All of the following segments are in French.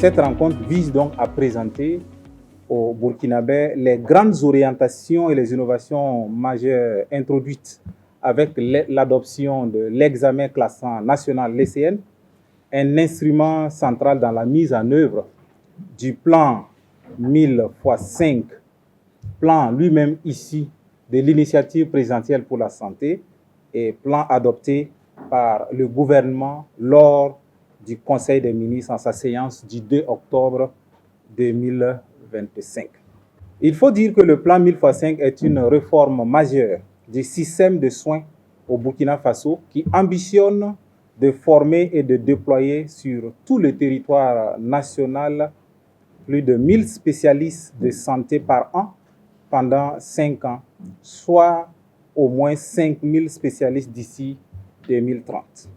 Cette rencontre vise donc à présenter aux Burkinabés les grandes orientations et les innovations majeures introduites avec l'adoption de l'examen classant national, l'ECN, un instrument central dans la mise en œuvre du plan 1000x5, plan lui-même issu de l'initiative présidentielle pour la santé et plan adopté par le gouvernement lors du Conseil des ministres en sa séance du 2 octobre 2025. Il faut dire que le plan 1000x5 est une réforme majeure du système de soins au Burkina Faso qui ambitionne de former et de déployer sur tout le territoire national plus de 1000 spécialistes de santé par an pendant 5 ans, soit au moins 5000 spécialistes d'ici 2030.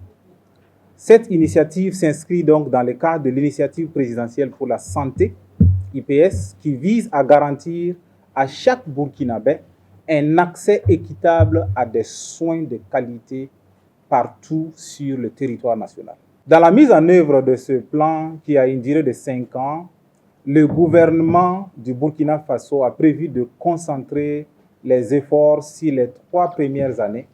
Cette initiative s'inscrit donc dans le cadre de l'initiative présidentielle pour la santé, IPS, qui vise à garantir à chaque Burkinabé un accès équitable à des soins de qualité partout sur le territoire national. Dans la mise en œuvre de ce plan, qui a une durée de 5 ans, le gouvernement du Burkina Faso a prévu de concentrer les efforts sur les 3 premières années,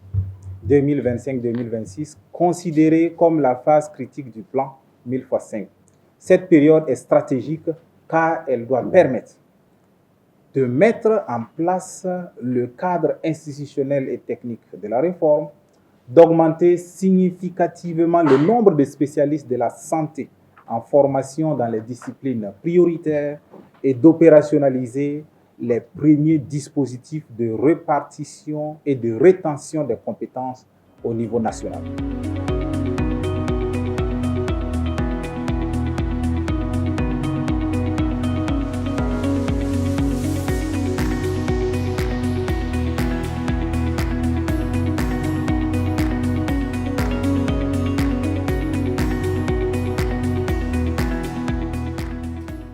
2025-2026, considérées comme la phase critique du plan 1000x5. Cette période est stratégique car elle doit permettre de mettre en place le cadre institutionnel et technique de la réforme, d'augmenter significativement le nombre de spécialistes de la santé en formation dans les disciplines prioritaires et d'opérationnaliser les premiers dispositifs de répartition et de rétention des compétences au niveau national.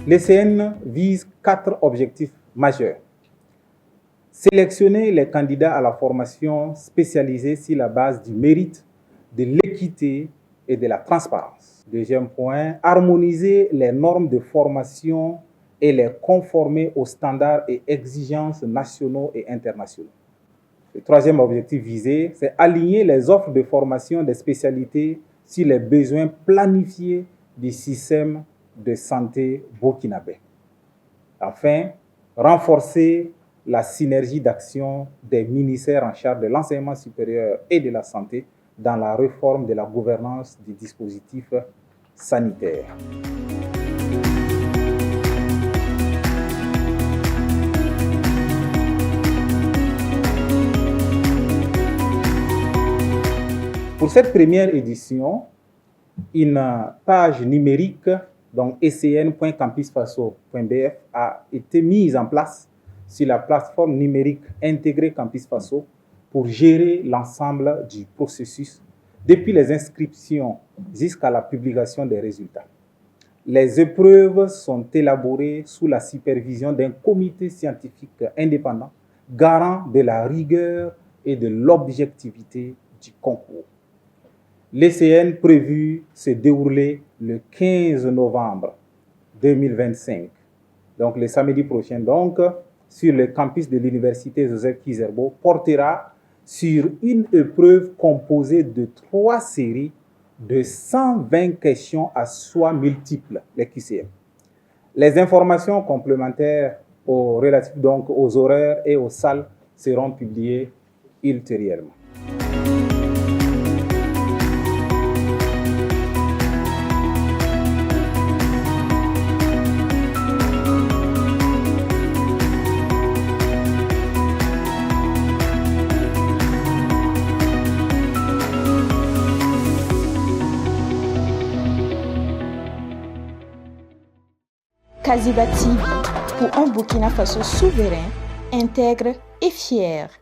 L'ECN vise 4 objectifs majeurs. Sélectionner les candidats à la formation spécialisée sur la base du mérite, de l'équité et de la transparence. Deuxième point, harmoniser les normes de formation et les conformer aux standards et exigences nationaux et internationaux. Le troisième objectif visé, c'est aligner les offres de formation des spécialités sur les besoins planifiés du système de santé burkinabé. Enfin, renforcer la synergie d'action des ministères en charge de l'enseignement supérieur et de la santé dans la réforme de la gouvernance du dispositif sanitaire. Pour cette première édition, une page numérique, donc ecn.campusfaso.bf, a été mise en place sur la plateforme numérique intégrée Campus Faso pour gérer l'ensemble du processus depuis les inscriptions jusqu'à la publication des résultats. Les épreuves sont élaborées sous la supervision d'un comité scientifique indépendant, garant de la rigueur et de l'objectivité du concours. L'ECN prévu se dérouler le 15 novembre 2025, donc le samedi prochain, donc, sur le campus de l'université Joseph Kizerbo, portera sur une épreuve composée de 3 séries de 120 questions à choix multiples, les QCM. Les informations complémentaires relatives donc aux horaires et aux salles seront publiées ultérieurement. Kaziba TV, pour un Burkina Faso souverain, intègre et fier.